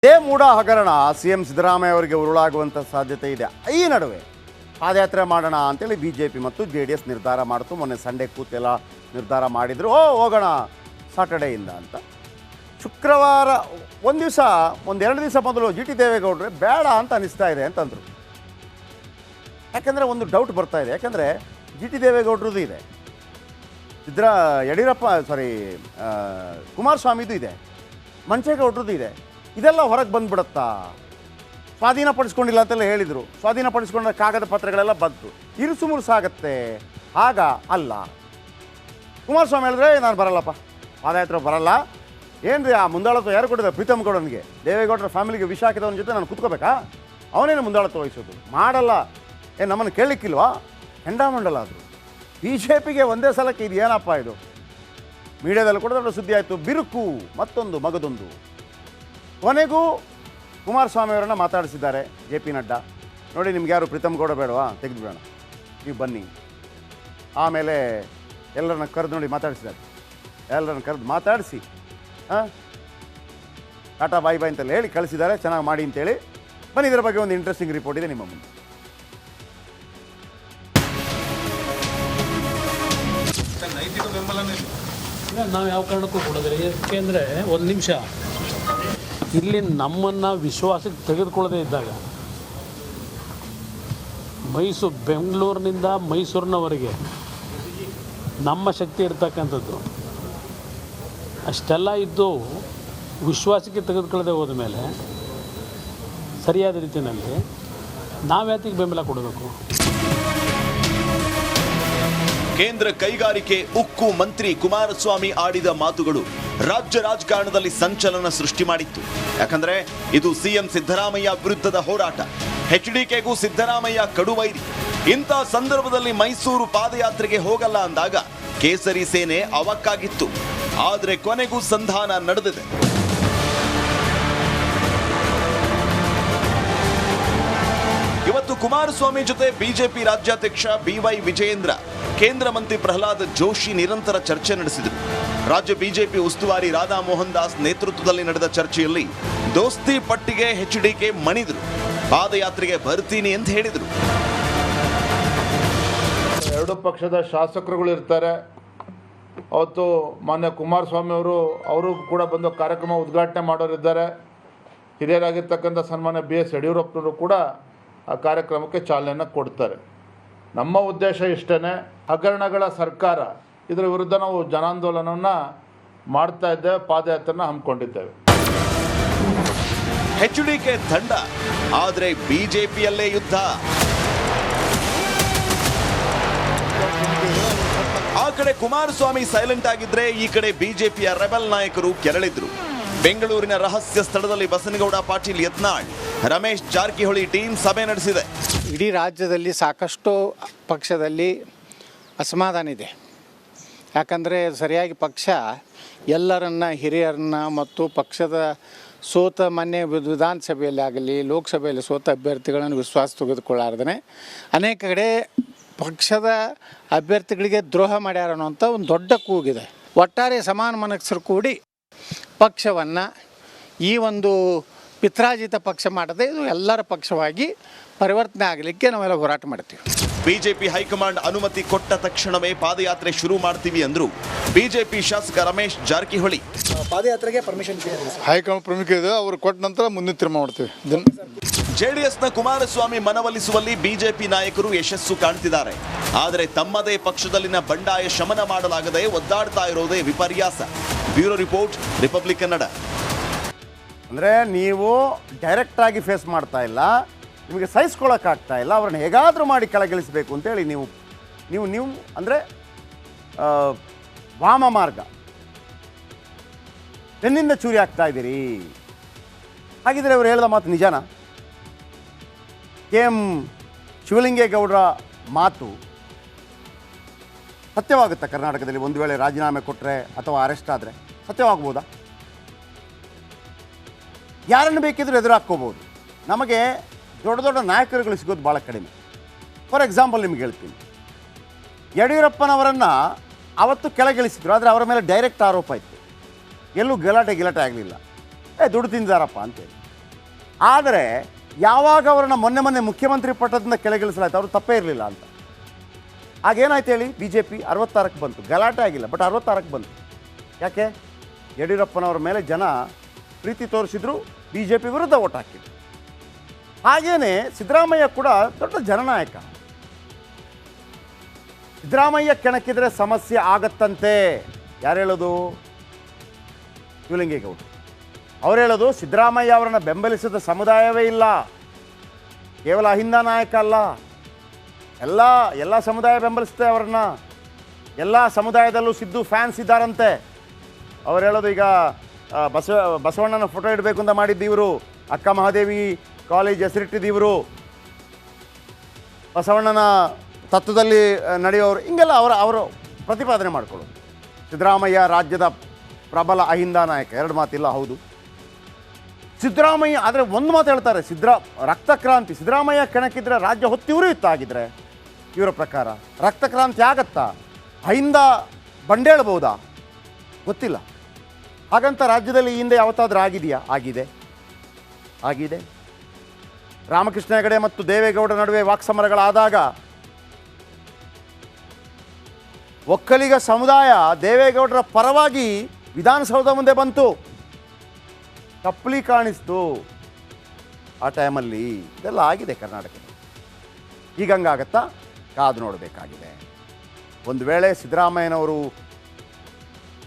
ಇದೇ ಮೂಢ ಹಗರಣ ಸಿಎಂ ಸಿದ್ದರಾಮಯ್ಯ ಅವರಿಗೆ ಉರುಳಾಗುವಂಥ ಸಾಧ್ಯತೆ ಇದೆ. ಈ ನಡುವೆ ಪಾದಯಾತ್ರೆ ಮಾಡೋಣ ಅಂತೇಳಿ BJP ಮತ್ತು JDS ನಿರ್ಧಾರ ಮಾಡ್ತು. ಮೊನ್ನೆ ಸಂಡೇ ಕೂತೆಲ್ಲ ನಿರ್ಧಾರ ಮಾಡಿದರು, ಹೋಗೋಣ ಸಾಟರ್ಡೆಯಿಂದ ಅಂತ. ಶುಕ್ರವಾರ ಒಂದೆರಡು ದಿವಸ ಮೊದಲು GT ದೇವೇಗೌಡರೆ ಬೇಡ ಅಂತ ಅನಿಸ್ತಾ ಇದೆ ಅಂತಂದರು. ಯಾಕೆಂದರೆ ಒಂದು ಡೌಟ್ ಬರ್ತಾ ಇದೆ. ಯಾಕೆಂದರೆ GT ದೇವೇಗೌಡರದ್ದು ಇದೆ, ಕುಮಾರಸ್ವಾಮಿದು ಇದೆ, ಮಂಚೇಗೌಡರದ್ದು ಇದೆ. ಇದೆಲ್ಲ ಹೊರಗೆ ಬಂದುಬಿಡುತ್ತಾ? ಸ್ವಾಧೀನಪಡಿಸ್ಕೊಂಡಿಲ್ಲ ಅಂತೆಲ್ಲ ಹೇಳಿದರು. ಸ್ವಾಧೀನಪಡಿಸ್ಕೊಂಡ ಕಾಗದ ಪತ್ರಗಳೆಲ್ಲ ಬಂತು, ಇರುಸು ಮುರುಸಾಗತ್ತೆ. ಆಗ ಅಲ್ಲ, ಕುಮಾರಸ್ವಾಮಿ ಹೇಳಿದ್ರೆ ನಾನು ಬರಲ್ಲಪ್ಪ, ಪಾದಯಾತ್ರೆ ಬರಲ್ಲ. ಏನು ರೀ, ಆ ಮುಂದಾಳತ್ವ ಯಾರು ಕೊಟ್ಟಿದ್ದಾರೆ? ಪ್ರೀತಮ್ ಗೌಡನಿಗೆ, ದೇವೇಗೌಡರ ಫ್ಯಾಮಿಲಿಗೆ ವಿಷ ಹಾಕಿದವನ ಜೊತೆ ನಾನು ಕೂತ್ಕೋಬೇಕಾ? ಅವನೇನು ಮುಂದಾಳತ್ವ ವಹಿಸೋದು? ಮಾಡಲ್ಲ. ನಮ್ಮನ್ನು ಕೇಳಲಿಕ್ಕಿಲ್ವಾ? ಹೆಂಡಾಮಂಡಲ ಆದರು. BJPಗೆ ಒಂದೇ ಸಲಕ್ಕೆ ಇದು ಏನಪ್ಪ ಇದು? ಮೀಡಿಯಾದಲ್ಲಿ ಕೂಡ ದೊಡ್ಡ ಸುದ್ದಿ ಆಯಿತು. ಬಿರುಕು ಮತ್ತೊಂದು ಮಗದೊಂದು. ಕೊನೆಗೂ ಕುಮಾರಸ್ವಾಮಿ ಅವರನ್ನು ಮಾತಾಡಿಸಿದ್ದಾರೆ JP ನಡ್ಡಾ. ನೋಡಿ, ನಿಮ್ಗೆ ಯಾರು ಪ್ರೀತಮ್ ಗೌಡ ಬೇಡವಾ? ತೆಗೆದುಬಿಡೋಣ, ನೀವು ಬನ್ನಿ. ಆಮೇಲೆ ಎಲ್ಲರನ್ನ ಕರೆದು ನೋಡಿ ಮಾತಾಡಿಸಿದ್ದಾರೆ. ಎಲ್ಲರನ್ನ ಕರೆದು ಮಾತಾಡಿಸಿ ಟಾಟಾ ಬಾಯ್ ಬಾಯ್ ಅಂತೆಲ್ಲ ಹೇಳಿ ಕಳಿಸಿದ್ದಾರೆ. ಚೆನ್ನಾಗಿ ಮಾಡಿ ಅಂತೇಳಿ ಬನ್ನಿ. ಇದರ ಬಗ್ಗೆ ಒಂದು ಇಂಟ್ರೆಸ್ಟಿಂಗ್ ರಿಪೋರ್ಟ್ ಇದೆ ನಿಮ್ಮ ಮುಂದೆ. ನಾವು ಯಾವ ಕಾರಣಕ್ಕೂ ಕೊಡೋದಿಲ್ಲ. ಏಕೆಂದರೆ ಒಂದು ನಿಮಿಷ, ಇಲ್ಲಿ ನಮ್ಮನ್ನು ವಿಶ್ವಾಸಕ್ಕೆ ತೆಗೆದುಕೊಳ್ಳದೇ ಇದ್ದಾಗ ಬೆಂಗಳೂರಿನಿಂದ ಮೈಸೂರಿನವರೆಗೆ ನಮ್ಮ ಶಕ್ತಿ ಇರ್ತಕ್ಕಂಥದ್ದು ಅಷ್ಟೆಲ್ಲ ಇದ್ದು ವಿಶ್ವಾಸಕ್ಕೆ ತೆಗೆದುಕೊಳ್ಳದೆ ಹೋದ ಮೇಲೆ ಸರಿಯಾದ ರೀತಿಯಲ್ಲಿ ನಾವ್ಯಾತಿಗೆ ಬೆಂಬಲ ಕೊಡಬೇಕು? ಕೇಂದ್ರ ಕೈಗಾರಿಕೆ ಉಕ್ಕು ಮಂತ್ರಿ ಕುಮಾರಸ್ವಾಮಿ ಆಡಿದ ಮಾತುಗಳು ರಾಜ್ಯ ರಾಜಕಾರಣದಲ್ಲಿ ಸಂಚಲನ ಸೃಷ್ಟಿ ಮಾಡಿತ್ತು. ಯಾಕಂದ್ರೆ ಇದು ಸಿಎಂ ಸಿದ್ದರಾಮಯ್ಯ ವಿರುದ್ಧದ ಹೋರಾಟ. HDKಗೂ ಸಿದ್ದರಾಮಯ್ಯ ಕಡುವೈರಿ. ಇಂಥ ಸಂದರ್ಭದಲ್ಲಿ ಮೈಸೂರು ಪಾದಯಾತ್ರೆಗೆ ಹೋಗಲ್ಲ ಅಂದಾಗ ಕೇಸರಿ ಸೇನೆ ಅವಕ್ಕಾಗಿತ್ತು. ಆದರೆ ಕೊನೆಗೂ ಸಂಧಾನ ನಡೆದಿದೆ. ಇವತ್ತು ಕುಮಾರಸ್ವಾಮಿ ಜೊತೆ BJP ರಾಜ್ಯಾಧ್ಯಕ್ಷ BY ವಿಜಯೇಂದ್ರ, ಕೇಂದ್ರ ಮಂತ್ರಿ ಪ್ರಹ್ಲಾದ್ ಜೋಶಿ ನಿರಂತರ ಚರ್ಚೆ ನಡೆಸಿದರು. ರಾಜ್ಯ BJP ಉಸ್ತುವಾರಿ ರಾಧಾ ಮೋಹನ್ ದಾಸ್ ನೇತೃತ್ವದಲ್ಲಿ ನಡೆದ ಚರ್ಚೆಯಲ್ಲಿ ದೋಸ್ತಿ ಪಟ್ಟಿಗೆ HDK ಮಣಿದರು. ಪಾದಯಾತ್ರೆಗೆ ಬರ್ತೀನಿ ಅಂತ ಹೇಳಿದರು. ಎರಡು ಪಕ್ಷದ ಶಾಸಕರುಗಳು ಇರ್ತಾರೆ. ಅವತ್ತು ಮಾನ್ಯ ಕುಮಾರಸ್ವಾಮಿ ಅವರು ಕೂಡ ಬಂದು ಕಾರ್ಯಕ್ರಮ ಉದ್ಘಾಟನೆ ಮಾಡೋರಿದ್ದಾರೆ. ಹಿರಿಯರಾಗಿರ್ತಕ್ಕಂಥ ಸನ್ಮಾನ್ಯ BS ಯಡಿಯೂರಪ್ಪನವರು ಕೂಡ ಆ ಕಾರ್ಯಕ್ರಮಕ್ಕೆ ಚಾಲನೆಯನ್ನು ಕೊಡ್ತಾರೆ. ನಮ್ಮ ಉದ್ದೇಶ ಇಷ್ಟೇ, ಹಗರಣಗಳ ಸರ್ಕಾರ, ಇದರ ವಿರುದ್ಧ ನಾವು ಜನಾಂದೋಲನವನ್ನು ಮಾಡ್ತಾ ಇದ್ದೇವೆ, ಪಾದಯಾತ್ರೆನ ಹಮ್ಮಿಕೊಂಡಿದ್ದೇವೆ. HDK ತಂಡ, ಆದರೆ BJPಯಲ್ಲೇ ಯುದ್ಧ. ಆ ಕಡೆ ಕುಮಾರಸ್ವಾಮಿ ಸೈಲೆಂಟ್ ಆಗಿದ್ರೆ, ಈ ಕಡೆ BJPಯ ರೆಬಲ್ ನಾಯಕರು ಕೆರಳಿದ್ರು. ಬೆಂಗಳೂರಿನ ರಹಸ್ಯ ಸ್ಥಳದಲ್ಲಿ ಬಸನಗೌಡ ಪಾಟೀಲ್ ಯತ್ನಾಳ್, ರಮೇಶ್ ಜಾರಕಿಹೊಳಿ ಟೀಮ್ ಸಭೆ ನಡೆಸಿದೆ. ಇಡೀ ರಾಜ್ಯದಲ್ಲಿ ಸಾಕಷ್ಟು ಪಕ್ಷದಲ್ಲಿ ಅಸಮಾಧಾನ ಇದೆ. ಯಾಕಂದರೆ ಸರಿಯಾಗಿ ಪಕ್ಷ ಎಲ್ಲರನ್ನ, ಹಿರಿಯರನ್ನ ಮತ್ತು ಪಕ್ಷದ ಸೋತ ಮೊನ್ನೆ ವಿಧಾನಸಭೆಯಲ್ಲಿ ಆಗಲಿ ಲೋಕಸಭೆಯಲ್ಲಿ ಸೋತ ಅಭ್ಯರ್ಥಿಗಳನ್ನು ವಿಶ್ವಾಸ ತೆಗೆದುಕೊಳ್ಳಾರ್ದೇ ಅನೇಕ ಕಡೆ ಪಕ್ಷದ ಅಭ್ಯರ್ಥಿಗಳಿಗೆ ದ್ರೋಹ ಮಾಡ್ಯಾರ ಅನ್ನೋಂಥ ಒಂದು ದೊಡ್ಡ ಕೂಗಿದೆ. ಒಟ್ಟಾರೆ ಸಮಾನ ಮನಸ್ಸರು ಕೂಡಿ ಪಕ್ಷವನ್ನು ಈ ಒಂದು ಪಿತ್ರಾಜಿತ ಪಕ್ಷ ಮಾಡದೆ ಇದು ಎಲ್ಲರ ಪಕ್ಷವಾಗಿ ಪರಿವರ್ತನೆ ಆಗಲಿಕ್ಕೆ ನಾವೆಲ್ಲ ಹೋರಾಟ ಮಾಡ್ತೀವಿ. BJP ಹೈಕಮಾಂಡ್ ಅನುಮತಿ ಕೊಟ್ಟ ತಕ್ಷಣವೇ ಪಾದಯಾತ್ರೆ ಶುರು ಮಾಡ್ತೀವಿ ಅಂದ್ರು BJP ಶಾಸಕ ರಮೇಶ್ ಜಾರಕಿಹೊಳಿ. ಪಾದಯಾತ್ರೆಗೆ ಪರ್ಮಿಷನ್ ಹೈಕಮಾಂಡ್ ಪ್ರಮುಖ ಇದೆ, ಅವರು ಕೊಟ್ಟ ನಂತರ ಮುಂದಿನ ತೀರ್ಮಾನ ಮಾಡ್ತೀವಿ. JDSನ ಕುಮಾರಸ್ವಾಮಿ ಮನವೊಲಿಸುವಲ್ಲಿ BJP ನಾಯಕರು ಯಶಸ್ಸು ಕಾಣ್ತಿದ್ದಾರೆ. ಆದರೆ ತಮ್ಮದೇ ಪಕ್ಷದಲ್ಲಿನ ಬಂಡಾಯ ಶಮನ ಮಾಡಲಾಗದೆ ಒದ್ದಾಡ್ತಾ ಇರೋದೇ ವಿಪರ್ಯಾಸ. Bureau report, republic Kannada. ಅಂದರೆ ನೀವು ಡೈರೆಕ್ಟಾಗಿ ಫೇಸ್ ಮಾಡ್ತಾ ಇಲ್ಲ, ನಿಮಗೆ ಸಹಿಸ್ಕೊಳ್ಳೋಕ್ಕಾಗ್ತಾ ಇಲ್ಲ, ಅವ್ರನ್ನ ಹೇಗಾದರೂ ಮಾಡಿ ಕೆಳಗಿಳಿಸಬೇಕು ಅಂತೇಳಿ ನೀವು ಅಂದರೆ ವಾಮ ಮಾರ್ಗ, ಬೆನ್ನಿಂದ ಚೂರಿ ಆಗ್ತಾ ಇದ್ದೀರಿ. ಹಾಗಿದ್ರೆ ಅವರು ಹೇಳಿದ ಮಾತು ನಿಜಾನ? KM ಶಿವಲಿಂಗೇಗೌಡರ ಮಾತು ಸತ್ಯವಾಗುತ್ತಾ? ಕರ್ನಾಟಕದಲ್ಲಿ ಒಂದು ವೇಳೆ ರಾಜೀನಾಮೆ ಕೊಟ್ಟರೆ ಅಥವಾ ಅರೆಸ್ಟ್ ಆದರೆ ಸತ್ಯವಾಗ್ಬೋದಾ? ಯಾರನ್ನು ಬೇಕಿದ್ರೂ ಎದುರು ಹಾಕ್ಕೋಬೋದು. ನಮಗೆ ದೊಡ್ಡ ದೊಡ್ಡ ನಾಯಕರುಗಳು ಸಿಗೋದು ಭಾಳ ಕಡಿಮೆ. ಫಾರ್ ಎಕ್ಸಾಂಪಲ್ ನಿಮ್ಗೆ ಹೇಳ್ತೀನಿ, ಯಡಿಯೂರಪ್ಪನವರನ್ನು ಅವತ್ತು ಕೆಳಗಿಳಿಸಿದ್ರು, ಆದರೆ ಅವರ ಮೇಲೆ ಡೈರೆಕ್ಟ್ ಆರೋಪ ಇತ್ತು. ಎಲ್ಲೂ ಗಲಾಟೆ ಆಗಲಿಲ್ಲ. ದುಡ್ಡು ತಿಂದಾರಪ್ಪ ಅಂತೇಳಿ. ಆದರೆ ಯಾವಾಗ ಅವರನ್ನು ಮೊನ್ನೆ ಮುಖ್ಯಮಂತ್ರಿ ಪಟ್ಟದಿಂದ ಕೆಳಗಿಳಿಸಲಾಯ್ತು, ಅವರು ತಪ್ಪೇ ಇರಲಿಲ್ಲ ಅಂತ. ಆಗೇನಾಯ್ತು ಹೇಳಿ, ಬಿ ಜೆ ಪಿ 66ಕ್ಕೆ ಬಂತು, ಗಲಾಟೆ ಆಗಿಲ್ಲ, ಬಟ್ 66ಕ್ಕೆ ಬಂತು. ಯಾಕೆ? ಯಡಿಯೂರಪ್ಪನವ್ರ ಮೇಲೆ ಜನ ಪ್ರೀತಿ ತೋರಿಸಿದ್ರು, ಬಿ ಜೆ ಪಿ ವಿರುದ್ಧ ಓಟ್ ಹಾಕಿದ್ರು. ಹಾಗೇನೆ ಸಿದ್ದರಾಮಯ್ಯ ಕೂಡ ದೊಡ್ಡ ಜನನಾಯಕ. ಸಿದ್ದರಾಮಯ್ಯ ಕೆಣಕಿದ್ರೆ ಸಮಸ್ಯೆ ಆಗತ್ತಂತೆ. ಯಾರು ಹೇಳೋದು? ಶಿವಲಿಂಗೇಗೌಡರು ಅವ್ರು ಹೇಳೋದು. ಸಿದ್ದರಾಮಯ್ಯ ಅವರನ್ನು ಬೆಂಬಲಿಸಿದ ಸಮುದಾಯವೇ ಇಲ್ಲ, ಕೇವಲ ಅಹಿಂದ ನಾಯಕ ಅಲ್ಲ, ಎಲ್ಲ ಸಮುದಾಯ ಬೆಂಬಲಿಸುತ್ತೆ ಅವರನ್ನು. ಎಲ್ಲ ಸಮುದಾಯದಲ್ಲೂ ಸಿದ್ದು ಫ್ಯಾನ್ಸ್ ಇದ್ದಾರಂತೆ. ಅವ್ರು ಹೇಳೋದು, ಈಗ ಬಸವಣ್ಣನ ಫೋಟೋ ಇಡಬೇಕು ಅಂತ ಮಾಡಿದ್ದು ಇವರು, ಅಕ್ಕ ಮಹಾದೇವಿ ಕಾಲೇಜ್ ಹೆಸರಿಟ್ಟಿದ್ದು ಇವರು, ಬಸವಣ್ಣನ ತತ್ವದಲ್ಲಿ ನಡೆಯೋರು, ಹಿಂಗೆಲ್ಲ ಅವರು ಪ್ರತಿಪಾದನೆ ಮಾಡಿಕೊಳ್ಳೋದು. ಸಿದ್ದರಾಮಯ್ಯ ರಾಜ್ಯದ ಪ್ರಬಲ ಅಹಿಂದ ನಾಯಕ, ಎರಡು ಮಾತಿಲ್ಲ. ಹೌದು, ಸಿದ್ದರಾಮಯ್ಯ ಆದರೆ ಒಂದು ಮಾತು ಹೇಳ್ತಾರೆ, ರಕ್ತಕ್ರಾಂತಿ. ಸಿದ್ದರಾಮಯ್ಯ ಕೆಣಕಿದ್ರೆ ರಾಜ್ಯ ಹೊತ್ತಿ ಉರಿಯುತ್ತಾಗಿದ್ರೆ ಇವರ ಪ್ರಕಾರ ರಕ್ತಕ್ರಾಂತಿ ಆಗತ್ತಾ? ಅಹಿಂದ ಬಂಡೇಳ್ಬೋದಾ? ಗೊತ್ತಿಲ್ಲ. ಹಾಗಂತ ರಾಜ್ಯದಲ್ಲಿ ಹಿಂದೆ ಯಾವತ್ತಾದ್ರೂ ಆಗಿದೆಯಾ? ಆಗಿದೆ. ರಾಮಕೃಷ್ಣ ಹೆಗಡೆ ಮತ್ತು ದೇವೇಗೌಡ ನಡುವೆ ವಾಕ್ಸಮರಗಳಾದಾಗ ಒಕ್ಕಲಿಗ ಸಮುದಾಯ ದೇವೇಗೌಡರ ಪರವಾಗಿ ವಿಧಾನಸೌಧ ಮುಂದೆ ಬಂತು, ಚಪ್ಪಲಿ ಕಾಣಿಸ್ತು ಆ ಟೈಮಲ್ಲಿ. ಇದೆಲ್ಲ ಆಗಿದೆ ಕರ್ನಾಟಕದಲ್ಲಿ. ಈಗ ಹಂಗಾಗತ್ತಾ? ಕಾದು ನೋಡಬೇಕಾಗಿದೆ. ಒಂದು ವೇಳೆ ಸಿದ್ದರಾಮಯ್ಯನವರು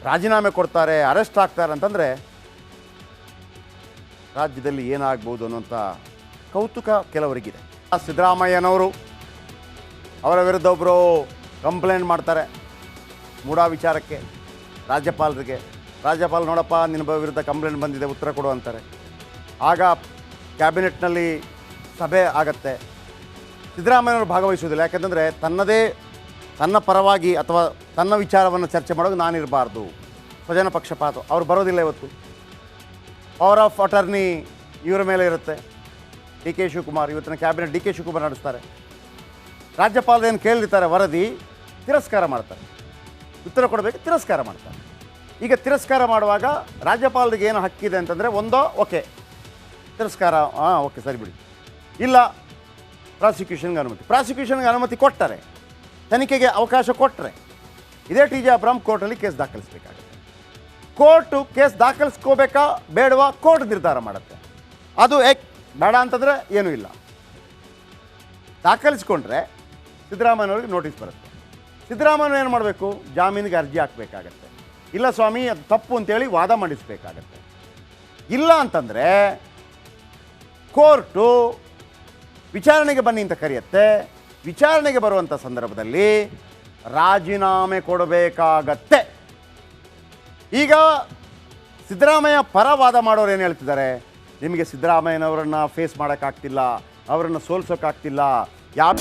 ರಾಜೀನಾಮೆ ಕೊಡ್ತಾರೆ, ಅರೆಸ್ಟ್ ಆಗ್ತಾರೆ ಅಂತಂದರೆ ರಾಜ್ಯದಲ್ಲಿ ಏನಾಗ್ಬೋದು ಅನ್ನೋಂಥ ಕೌತುಕ ಕೆಲವರಿಗಿದೆ. ಸಿದ್ದರಾಮಯ್ಯನವರು ಅವರ ವಿರುದ್ಧ ಒಬ್ಬರು ಕಂಪ್ಲೇಂಟ್ ಮಾಡ್ತಾರೆ ಮೂಡಾ ವಿಚಾರಕ್ಕೆ ರಾಜ್ಯಪಾಲರಿಗೆ. ರಾಜ್ಯಪಾಲ, ನೋಡಪ್ಪ ನಿನ್ನ ವಿರುದ್ಧ ಕಂಪ್ಲೇಂಟ್ ಬಂದಿದೆ, ಉತ್ತರ ಕೊಡು ಅಂತಾರೆ. ಆಗ ಕ್ಯಾಬಿನೆಟ್ನಲ್ಲಿ ಸಭೆ ಆಗತ್ತೆ. ಸಿದ್ದರಾಮಯ್ಯನವರು ಭಾಗವಹಿಸುವುದಿಲ್ಲ. ಯಾಕೆಂತಂದರೆ ತನ್ನ ಪರವಾಗಿ ಅಥವಾ ತನ್ನ ವಿಚಾರವನ್ನು ಚರ್ಚೆ ಮಾಡೋದು ನಾನಿರಬಾರ್ದು, ಸ್ವಜನ ಪಕ್ಷಪಾತ. ಅವ್ರು ಬರೋದಿಲ್ಲ. ಇವತ್ತು ಪವರ್ ಆಫ್ ಅಟರ್ನಿ ಇವರ ಮೇಲೆ ಇರುತ್ತೆ. ಡಿ ಕೆ ಶಿವಕುಮಾರ್, ಇವತ್ತಿನ ಕ್ಯಾಬಿನೆಟ್ ಡಿ ಕೆ ಶಿವಕುಮಾರ್ ನಡೆಸ್ತಾರೆ. ರಾಜ್ಯಪಾಲರು ಏನು ಕೇಳಿರ್ತಾರೆ ವರದಿ, ತಿರಸ್ಕಾರ ಮಾಡ್ತಾರೆ. ಉತ್ತರ ಕೊಡಬೇಕು, ತಿರಸ್ಕಾರ ಮಾಡ್ತಾರೆ. ಈಗ ತಿರಸ್ಕಾರ ಮಾಡುವಾಗ ರಾಜ್ಯಪಾಲರಿಗೆ ಏನು ಹಕ್ಕಿದೆ ಅಂತಂದರೆ, ಒಂದೋ ಓಕೆ ತಿರಸ್ಕಾರ, ಓಕೆ ಸರಿ ಬಿಡಿ, ಇಲ್ಲ ಪ್ರಾಸಿಕ್ಯೂಷನ್ಗೆ ಅನುಮತಿ ಕೊಟ್ಟರೆ, ತನಿಖೆಗೆ ಅವಕಾಶ ಕೊಟ್ಟರೆ, ಇದೇ ಟಿ ಜೆ ಅಬ್ರಾಮ್ ಕೋರ್ಟಲ್ಲಿ ಕೇಸ್ ದಾಖಲಿಸಬೇಕಾಗುತ್ತೆ. ಕೋರ್ಟು ಕೇಸ್ ದಾಖಲಿಸ್ಕೋಬೇಕಾ ಬೇಡವಾ ಕೋರ್ಟ್ ನಿರ್ಧಾರ ಮಾಡುತ್ತೆ. ಅದು ಬೇಡ ಅಂತಂದರೆ ಏನೂ ಇಲ್ಲ. ದಾಖಲಿಸ್ಕೊಂಡ್ರೆ ಸಿದ್ದರಾಮಯ್ಯನವ್ರಿಗೆ ನೋಟಿಸ್ ಬರುತ್ತೆ. ಸಿದ್ದರಾಮಯ್ಯ ಏನು ಮಾಡಬೇಕು? ಜಾಮೀನಿಗೆ ಅರ್ಜಿ ಹಾಕಬೇಕಾಗತ್ತೆ. ಇಲ್ಲ ಸ್ವಾಮಿ ಅದು ತಪ್ಪು ಅಂತೇಳಿ ವಾದ ಮಂಡಿಸಬೇಕಾಗತ್ತೆ. ಇಲ್ಲ ಅಂತಂದರೆ ಕೋರ್ಟು ವಿಚಾರಣೆಗೆ ಬನ್ನಿ ಅಂತ ಕರೆಯುತ್ತೆ. ವಿಚಾರಣೆಗೆ ಬರುವಂಥ ಸಂದರ್ಭದಲ್ಲಿ ರಾಜೀನಾಮೆ ಕೊಡಬೇಕಾಗತ್ತೆ. ಈಗ ಸಿದ್ದರಾಮಯ್ಯ ಪರ ವಾದ ಮಾಡೋರು ಏನು ಹೇಳ್ತಿದ್ದಾರೆ? ನಿಮಗೆ ಸಿದ್ದರಾಮಯ್ಯನವರನ್ನು ಫೇಸ್ ಮಾಡೋಕ್ಕಾಗ್ತಿಲ್ಲ, ಅವರನ್ನು ಸೋಲ್ಸೋಕ್ಕಾಗ್ತಿಲ್ಲ, ಯಾವ